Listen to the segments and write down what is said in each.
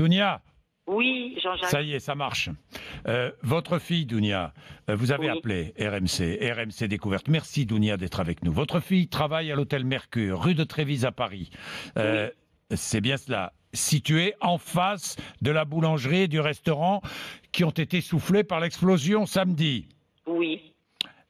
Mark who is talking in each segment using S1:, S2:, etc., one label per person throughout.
S1: Dounia,
S2: Oui, Jean-Jacques.
S1: ça y est, ça marche. Votre fille, Dounia, vous avez appelé RMC Découverte. Merci, Dounia, d'être avec nous. Votre fille travaille à l'hôtel Mercure, rue de Trévise à Paris. C'est bien cela. Situé en face de la boulangerie et du restaurant qui ont été soufflés par l'explosion samedi.
S2: Oui.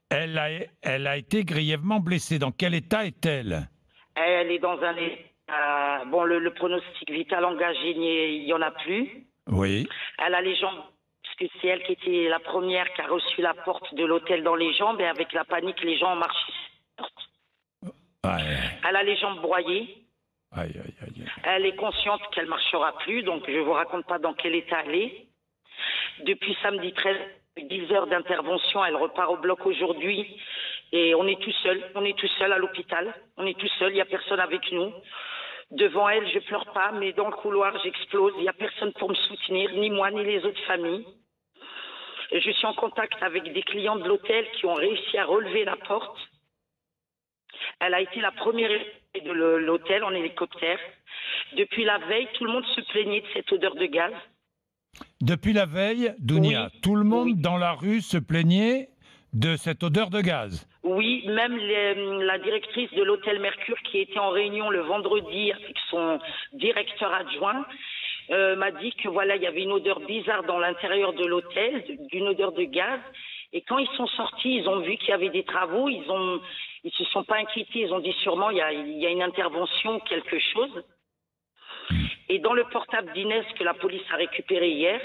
S1: Elle a été grièvement blessée. Dans quel état est-elle?
S2: Elle est dans un état... bon, le pronostic vital engagé, il n'y en a plus.
S1: Oui.
S2: Elle a les jambes, parce que c'est elle qui était la première qui a reçu la porte de l'hôtel dans les jambes, et avec la panique, les gens ont marché.
S1: Ouais.
S2: Elle a les jambes broyées.
S1: Aïe, aïe, aïe.
S2: Elle est consciente qu'elle marchera plus, donc je vous raconte pas dans quel état elle est. Depuis samedi 13, 10 heures d'intervention, elle repart au bloc aujourd'hui, et on est tout seul. On est tout seul à l'hôpital. On est tout seul, il n'y a personne avec nous. Devant elle, je pleure pas, mais dans le couloir, j'explose. Il n'y a personne pour me soutenir, ni moi, ni les autres familles. Je suis en contact avec des clients de l'hôtel qui ont réussi à relever la porte. Elle a été la première de l'hôtel en hélicoptère. Depuis la veille, tout le monde se plaignait de cette odeur de gaz.
S1: Depuis la veille, Dounia, tout le monde dans la rue se plaignait de cette odeur de gaz.
S2: Oui, même la directrice de l'hôtel Mercure qui était en réunion le vendredi avec son directeur adjoint m'a dit que voilà, il y avait une odeur bizarre dans l'intérieur de l'hôtel, d'une odeur de gaz. Et quand ils sont sortis, ils ont vu qu'il y avait des travaux, ils se sont pas inquiétés, ils ont dit sûrement il y a une intervention, quelque chose. Et dans le portable d'Inès que la police a récupéré hier,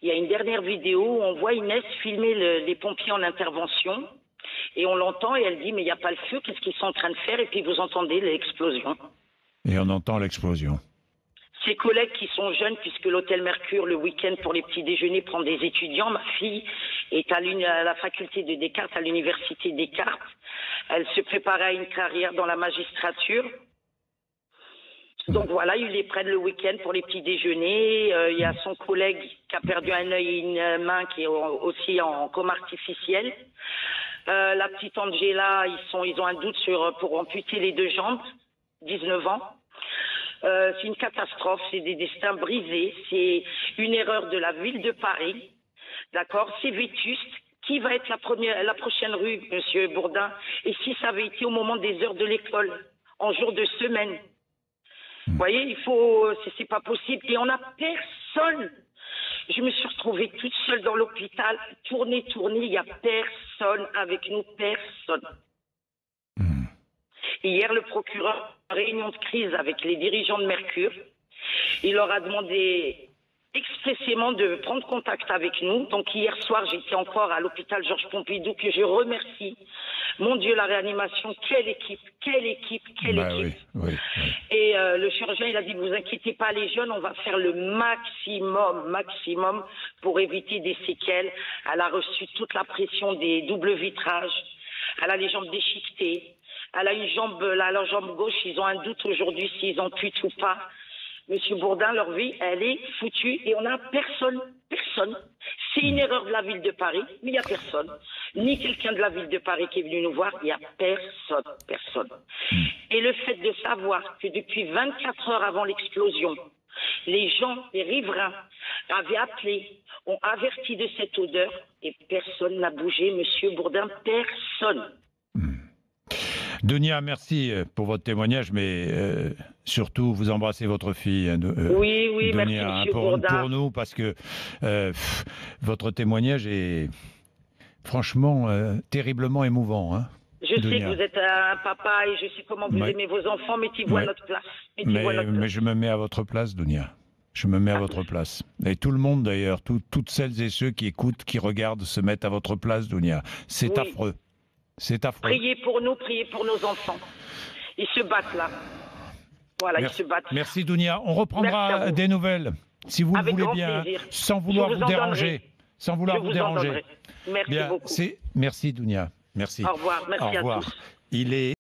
S2: il y a une dernière vidéo où on voit Inès filmer les pompiers en intervention. Et on l'entend et elle dit mais il n'y a pas le feu, qu'est-ce qu'ils sont en train de faire? Et puis vous entendez l'explosion.
S1: Et on entend l'explosion.
S2: Ses collègues qui sont jeunes, puisque l'hôtel Mercure, le week-end pour les petits déjeuners, prend des étudiants. Ma fille est à la faculté de Descartes, à l'université Descartes. Elle se préparait à une carrière dans la magistrature. Donc voilà, ils les prennent le week-end pour les petits déjeuners. Il y a son collègue qui a perdu un œil et une main qui est aussi en coma artificiel. La petite Angela, ils ont un doute pour amputer les deux jambes, 19 ans. C'est une catastrophe, c'est des destins brisés, c'est une erreur de la ville de Paris, d'accord, c'est vétuste. Qui va être la prochaine rue, Monsieur Bourdin? Et si ça avait été au moment des heures de l'école, en jour de semaine? Vous voyez, c'est pas possible. Et on n'a personne. Je me suis retrouvée toute seule dans l'hôpital, tournée, il n'y a personne avec nous, personne. Hier, le procureur, réunion de crise avec les dirigeants de Mercure, il leur a demandé expressément de prendre contact avec nous. Donc hier soir, j'étais encore à l'hôpital Georges Pompidou, que je remercie. Mon Dieu, la réanimation, quelle équipe.
S1: Oui.
S2: Et le chirurgien, il a dit, ne vous inquiétez pas les jeunes, on va faire le maximum pour éviter des séquelles. Elle a reçu toute la pression des doubles vitrages. Elle a les jambes déchiquetées. Elle a leur jambe gauche, ils ont un doute aujourd'hui s'ils amputent ou pas. Monsieur Bourdin, leur vie, elle est foutue et on n'a personne. C'est une erreur de la ville de Paris, mais il n'y a personne. Ni quelqu'un de la ville de Paris qui est venu nous voir, il n'y a personne. Et le fait de savoir que depuis 24 heures avant l'explosion, les gens, les riverains, avaient appelé, ont averti de cette odeur et personne n'a bougé, Monsieur Bourdin, personne.
S1: Dounia, merci pour votre témoignage, mais surtout, vous embrassez votre fille.
S2: Oui,
S1: Dounia,
S2: merci, Monsieur Bourdin.
S1: pour nous, parce que votre témoignage est franchement terriblement émouvant. Hein,
S2: je sais
S1: Dounia.
S2: que vous êtes un papa et je sais comment vous aimez vos enfants, mettez-vous à notre place.
S1: Mais je me mets à votre place, Dounia. Je me mets à votre place. Et tout le monde, d'ailleurs, toutes celles et ceux qui écoutent, qui regardent, se mettent à votre place, Dounia. C'est affreux. C'est affreux.
S2: Priez pour nous, priez pour nos enfants. Ils se battent là. Voilà, ils se battent.
S1: Merci Dounia. On reprendra des nouvelles, si vous le voulez bien, sans vouloir vous déranger. Sans vouloir vous déranger.
S2: Merci beaucoup.
S1: Merci Dounia. Merci.
S2: Au revoir. Merci à tous.
S1: Il est